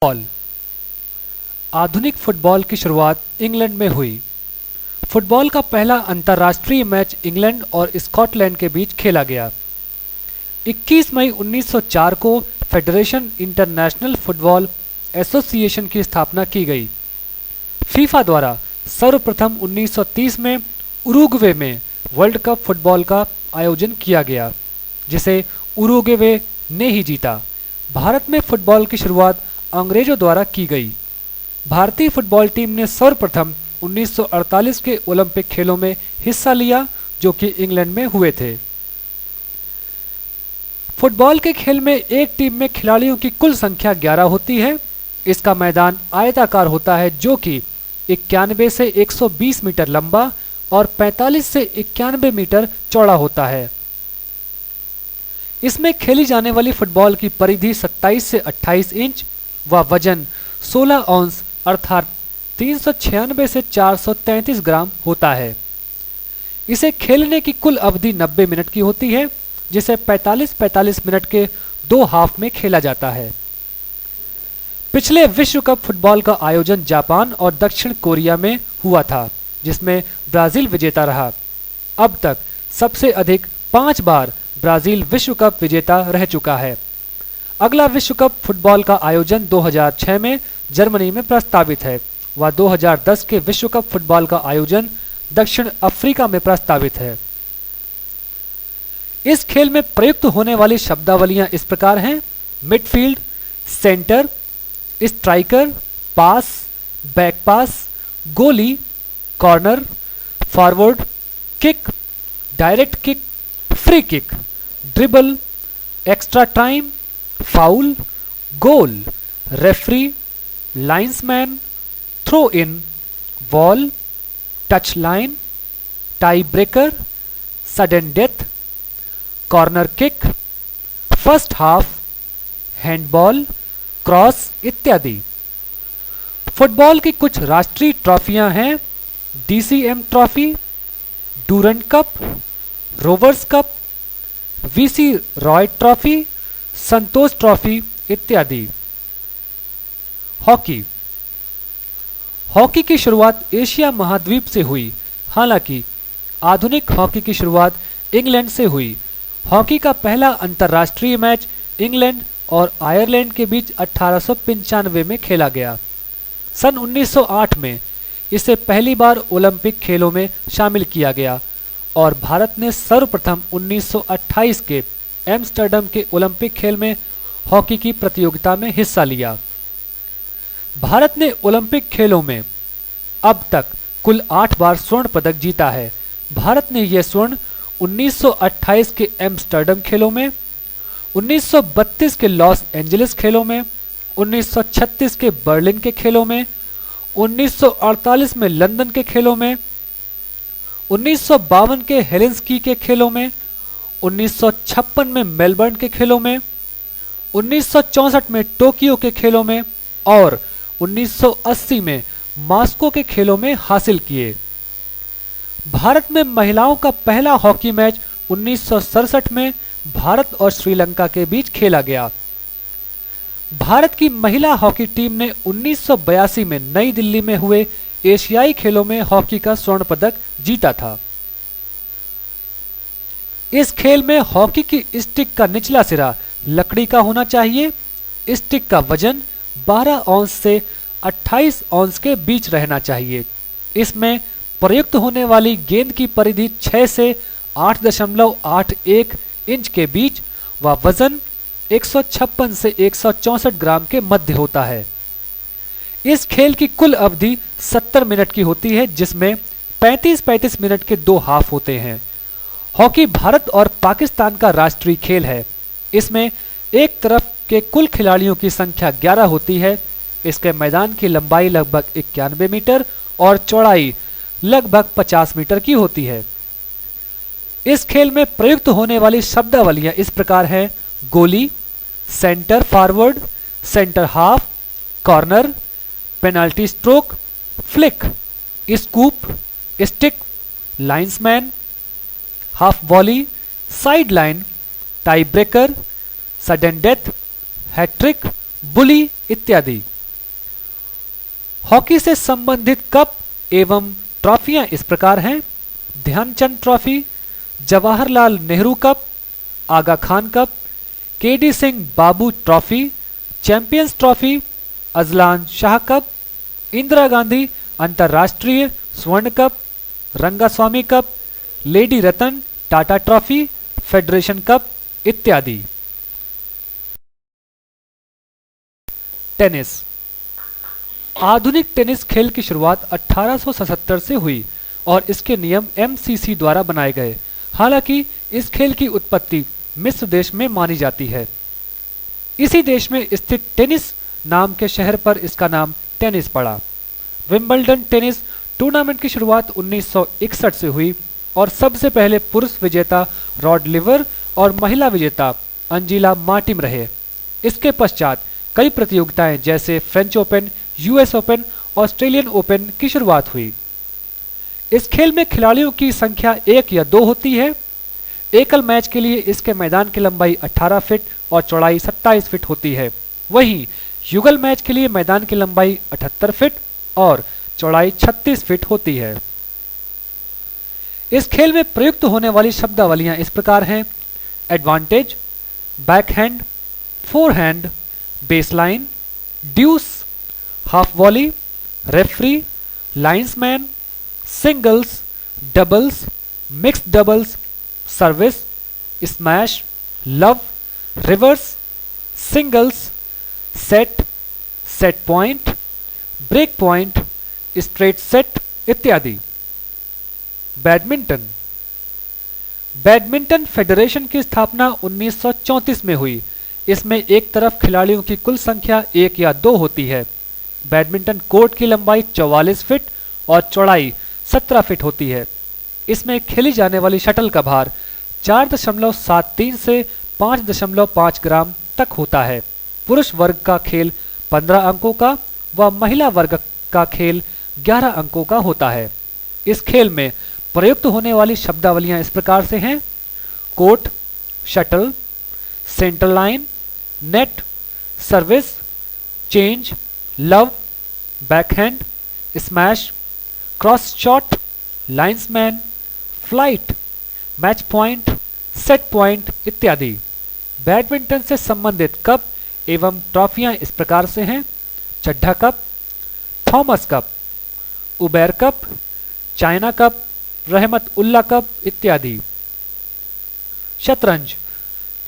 Football. आधुनिक football की शुरुआत इंग्लैंड में हुई। फुटबॉल का पहला अंतर्राष्ट्रीय मैच इंग्लैंड और स्कॉटलैंड के बीच खेला गया। 21 मई 1904 को फेडरेशन इंटरनेशनल फुटबॉल एसोसिएशन की स्थापना की गई। फीफा द्वारा सर्वप्रथम 1930 में उरुग्वे में वर्ल्ड कप फुटबॉल का आयोजन किया गया, जिसे उरुग्वे ने ही जीता। भारत में फुटबॉल की शुरुआत अंग्रेजों द्वारा की गई। भारतीय फुटबॉल टीम ने सर्वप्रथम 1948 के ओलंपिक खेलों में हिस्सा लिया, जो कि इंग्लैंड में हुए थे। फुटबॉल के खेल में एक टीम में खिलाड़ियों की कुल संख्या 11 होती है। इसका मैदान आयताकार होता है, जो कि 91 से 120 मीटर लंबा और 45 से 91 मीटर चौड़ा होता है। इसमें खेली जाने वाली फुटबॉल की परिधि 27 से 28 इंच व वजन 16 औंस अर्थात 396 से 433 ग्राम होता है। इसे खेलने की कुल अवधि 90 मिनट की होती है, जिसे 45-45 मिनट के 2 हाफ में खेला जाता है। पिछले विश्व कप फुटबॉल का आयोजन जापान और दक्षिण कोरिया में हुआ था, जिसमें ब्राजील विजेता रहा। अब तक सबसे अधिक 5 बार ब्राजील विश्व कप विजेता रह चुका है। अगला विश्व कप फुटबॉल का आयोजन 2006 में जर्मनी में प्रस्तावित है व 2010 के विश्व कप फुटबॉल का आयोजन दक्षिण अफ्रीका में प्रस्तावित है। इस खेल में प्रयुक्त होने वाली शब्दावलियां इस प्रकार हैं: midfield, centre, striker, pass, back pass, goalie, corner, forward, kick, direct kick, free kick, dribble, extra time, foul, goal, referee, linesman, throw in, ball, touch line, tie breaker, sudden death, corner kick, first half, handball, cross इत्यादि। Football की कुछ राष्ट्रीय ट्रॉफियां हैं: DCM trophy, Durand cup, Rovers cup, VC Roy trophy, Santosh trophy इत्यादि। Hockey. Hockey की शुरुआत Asia महाद्वीप से हुई। हालांकि आधुनिक हॉकी की शुरुआत इंग्लैंड से हुई। हॉकी का पहला अंतर्राष्ट्रीय मैच इंग्लैंड और आयरलैंड के बीच 1895 में खेला गया। सन 1908 में इसे पहली बार ओलंपिक खेलों में शामिल किया गया और भारत ने सर्वप्रथम 1928 के एम्स्टर्डम के ओलंपिक खेल में हॉकी की प्रतियोगिता में हिस्सा लिया। भारत ने ओलंपिक खेलों में अब तक कुल 8 बार स्वर्ण पदक जीता है। भारत ने यह स्वर्ण 1928 के एम्स्टर्डम खेलों में, 1932 के लॉस एंजलिस खेलों में, 1936 के बर्लिन के खेलों में, 1948 में लंदन के खेलों में, 1952 के हेलेंस्की के खेलों में, 1956 में मेलबर्न के खेलों में, 1964 में टोक्यो के खेलों में और 1980 में मॉस्को के खेलों में हासिल किए। भारत में महिलाओं का पहला हॉकी मैच 1967 में भारत और श्रीलंका के बीच खेला गया। भारत की महिला हॉकी टीम ने 1982 में नई दिल्ली में हुए एशियाई खेलों में हॉकी का स्वर्ण पदक जीता था। इस खेल में हॉकी की स्टिक का निचला सिरा लकड़ी का होना चाहिए। स्टिक का वजन 12 औंस से 28 औंस के बीच रहना चाहिए। इसमें प्रयुक्त होने वाली गेंद की परिधि 6 से 8.81 इंच के बीच व वजन 156 से 164 ग्राम के मध्य होता है। इस खेल की कुल अवधि 70 मिनट की होती है, जिसमें 35-35 मिनट के 2 हाफ होते हैं। हॉकी भारत और पाकिस्तान का राष्ट्रीय खेल है। इसमें एक तरफ के कुल खिलाड़ियों की संख्या 11 होती है। इसके मैदान की लंबाई लगभग 91 मीटर और चौड़ाई लगभग 50 मीटर की होती है। इस खेल में प्रयुक्त होने वाली शब्दावलियां इस प्रकार हैं: goalie, centre forward, centre half, corner, penalty stroke, flick, scoop, stick, linesman, half volley, side line, tie breaker, sudden death, hattrick, bully इत्यादि। हॉकी से संबंधित कप एवं ट्रॉफियां इस प्रकार हैं: Dhyanchand trophy, Jawaharlal Nehru cup, Aga Khan cup, KD Singh Babu trophy, champions trophy, Azlan Shah cup, Indira Gandhi अंतर्राष्ट्रीय स्वर्ण cup, Rangaswamy cup, Lady Ratan Tata trophy, federation cup इत्यादि। टेनिस। आधुनिक टेनिस खेल की शुरुआत 1877 से हुई और इसके नियम एमसीसी द्वारा बनाए गए। हालांकि इस खेल की उत्पत्ति मिस्र देश में मानी जाती है। इसी देश में स्थित टेनिस नाम के शहर पर इसका नाम टेनिस पड़ा। विंबलडन टेनिस टूर्नामेंट की शुरुआत 1961 से हुई और सबसे पहले पुरुष विजेता रॉड लिवर और महिला विजेता अंजिला मार्टिम रहे। इसके पश्चात कई प्रतियोगिताएं जैसे French open, US open, Australian open की शुरुआत हुई। इस खेल में खिलाड़ियों की संख्या 1 या 2 होती है। एकल मैच के लिए इसके मैदान की लंबाई 18 फीट और चौड़ाई 27 फीट होती है। वहीं युगल मैच के लिए मैदान की लंबाई 78 फीट और चौड़ाई 36 फीट होती है। इस खेल में प्रयुक्त होने वाली शब्दावलियां इस प्रकार हैं: advantage, backhand, forehand, baseline, deuce, half volley, referee, linesman, singles, doubles, mixed doubles, service, smash, love, reverse, singles, set, set point, break point, straight set इत्यादि। बैडमिंटन। बैडमिंटन फेडरेशन की स्थापना 1934 में हुई। इसमें एक तरफ खिलाड़ियों की कुल संख्या 1 या 2 होती है। बैडमिंटन कोर्ट की लंबाई 44 फीट और चौड़ाई 17 फीट होती है। इसमें खेली जाने वाली शटल का भार 4.73 से 5.5 ग्राम तक होता है। पुरुष वर्ग का खेल 15 अंकों का व महिला वर्ग का खेल 11 अंकों का होता है। इस खेल में प्रयुक्त होने वाली शब्दावलियां इस प्रकार से हैं: court, shuttle, centre line, net, service, change, love, backhand, smash, cross shot, linesman, flight, match point, set point इत्यादि। बैडमिंटन से संबंधित कप एवं ट्रॉफियां इस प्रकार से हैं: Chadha cup, Thomas cup, Uber cup, China cup, Rahmat Ulla cup इत्यादि। शतरंज।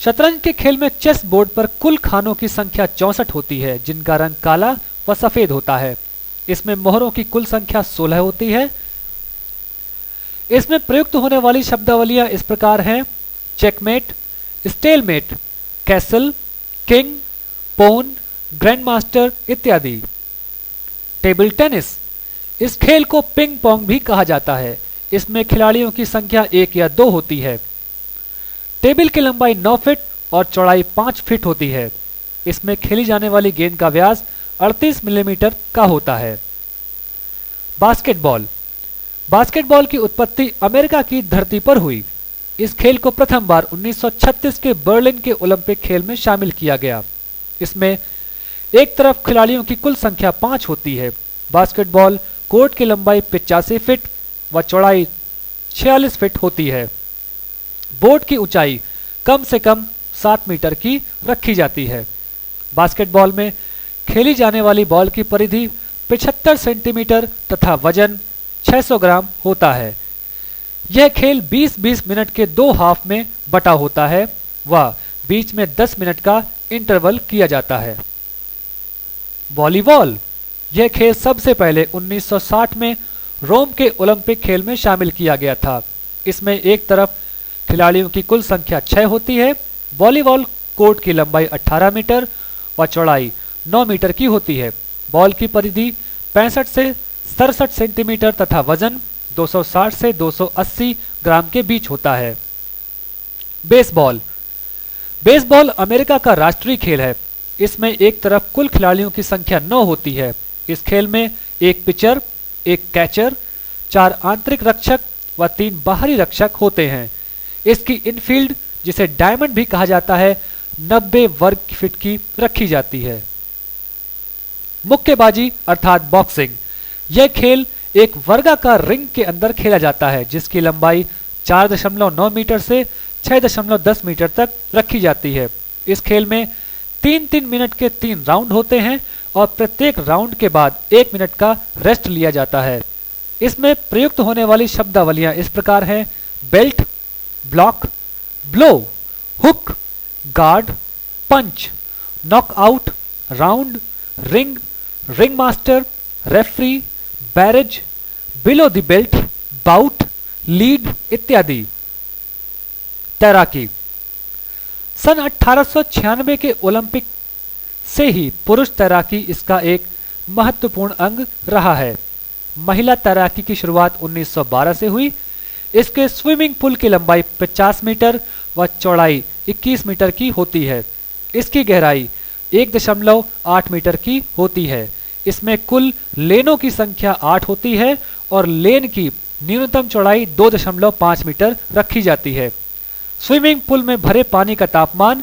शतरंज के खेल में चेस बोर्ड पर कुल खानों की संख्या 64 होती है, जिनका रंग काला व सफेद होता है। इसमें मोहरों की कुल संख्या 16 होती है। इसमें प्रयुक्त होने वाली शब्दावलियां इस प्रकार हैं: चेकमेट, स्टेलमेट, कैसल, किंग, पोन, ग्रैंड मास्टर इत्यादि। Table tennis. इस खेल को पिंग पोंग भी कहा जाता है। इसमें खिलाड़ियों की संख्या 1 या 2 होती है। टेबल की लंबाई 9 फीट और चौड़ाई 5 फीट होती है। इसमें खेली जाने वाली गेंद का व्यास 38 मिलीमीटर का होता है। बास्केटबॉल। बास्केटबॉल की उत्पत्ति अमेरिका की धरती पर हुई। इस खेल को प्रथम बार 1936 के बर्लिन के ओलंपिक खेल में शामिल किया गया। इसमें एक तरफ खिलाड़ियों की कुल संख्या 5 होती है। बास्केटबॉल कोर्ट की लंबाई 85 फीट व चौड़ाई 46 फीट होती है। बोर्ड की ऊंचाई कम से कम 7 मीटर की रखी जाती है। बास्केटबॉल में खेली जाने वाली बॉल की परिधि 75 सेंटीमीटर तथा वजन 600 ग्राम होता है। यह खेल 20-20 मिनट के 2 हाफ में बटा होता है व बीच में 10 मिनट का इंटरवल किया जाता है। वॉलीबॉल। यह खेल सबसे पहले 1960 में रोम के ओलंपिक खेल में शामिल किया गया था। इसमें एक तरफ खिलाड़ियों की कुल संख्या 6 होती है। वॉलीबॉल कोर्ट की लंबाई 18 मीटर व चौड़ाई 9 मीटर की होती है। बॉल की परिधि 65 से 67 सेंटीमीटर तथा वजन 260 से 280 ग्राम के बीच होता है। बेसबॉल। बेसबॉल अमेरिका का राष्ट्रीय खेल है। इसमें एक तरफ कुल खिलाड़ियों की संख्या 9 होती है। इस खेल में एक पिचर, एक कैचर, 4 आंतरिक रक्षक व 3 बाहरी रक्षक होते हैं। इसकी इनफील्ड, जिसे डायमंड भी कहा जाता है, 90 वर्ग फीट की रखी जाती है। मुक्केबाजी अर्थात बॉक्सिंग। यह खेल एक वर्गाकार रिंग के अंदर खेला जाता है जिसकी लंबाई 4.9 मीटर से 6.10 मीटर तक रखी जाती है। इस खेल में 3-3 मिनट के 3 राउंड होते हैं और प्रत्येक राउंड के बाद 1 मिनट का रेस्ट लिया जाता है। इसमें प्रयुक्त होने वाली शब्दावलियां इस प्रकार हैं: belt, block, blow, hook, guard, punch, knockout, round, ring, ring master, referee, barrage, below the belt, bout, lead इत्यादि। तैराकी। सन 1896 के ओलंपिक से ही पुरुष तैराकी इसका एक महत्वपूर्ण अंग रहा है। महिला तैराकी की शुरुआत 1912 से हुई। इसके स्विमिंग पूल की लंबाई 50 मीटर व चौड़ाई 21 मीटर की होती है। इसकी गहराई 1.8 मीटर की होती है। इसमें कुल लेनों की संख्या 8 होती है और लेन की न्यूनतम चौड़ाई 2.5 मीटर रखी जाती है। स्विमिंग पूल में भरे पानी का तापमान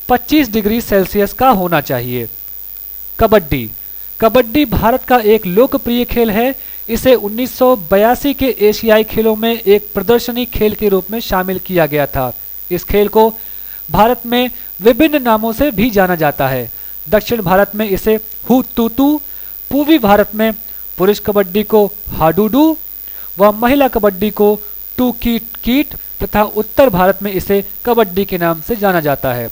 25 डिग्री सेल्सियस का होना चाहिए। कबड्डी। कबड्डी भारत का एक लोकप्रिय खेल है। इसे 1982 के एशियाई खेलों में एक प्रदर्शनी खेल के रूप में शामिल किया गया था। इस खेल को भारत में विभिन्न नामों से भी जाना जाता है। दक्षिण भारत में इसे हुतुतु, पूर्वी भारत में पुरुष कबड्डी को हाडुडू व महिला कबड्डी को टू कीट कीट तथा उत्तर भारत में इसे कबड्डी के नाम से जाना जाता है।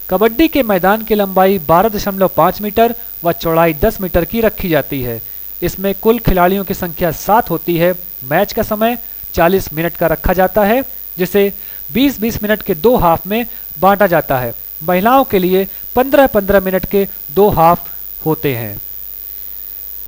कबड्डी के मैदान की लंबाई 12.5 मीटर व चौड़ाई 10 मीटर की रखी जाती है। इसमें कुल खिलाड़ियों की संख्या 7 होती है। मैच का समय 40 मिनट का रखा जाता है जिसे 20-20 मिनट के 2 हाफ में बांटा जाता है। महिलाओं के लिए 15-15 मिनट के 2 हाफ होते हैं।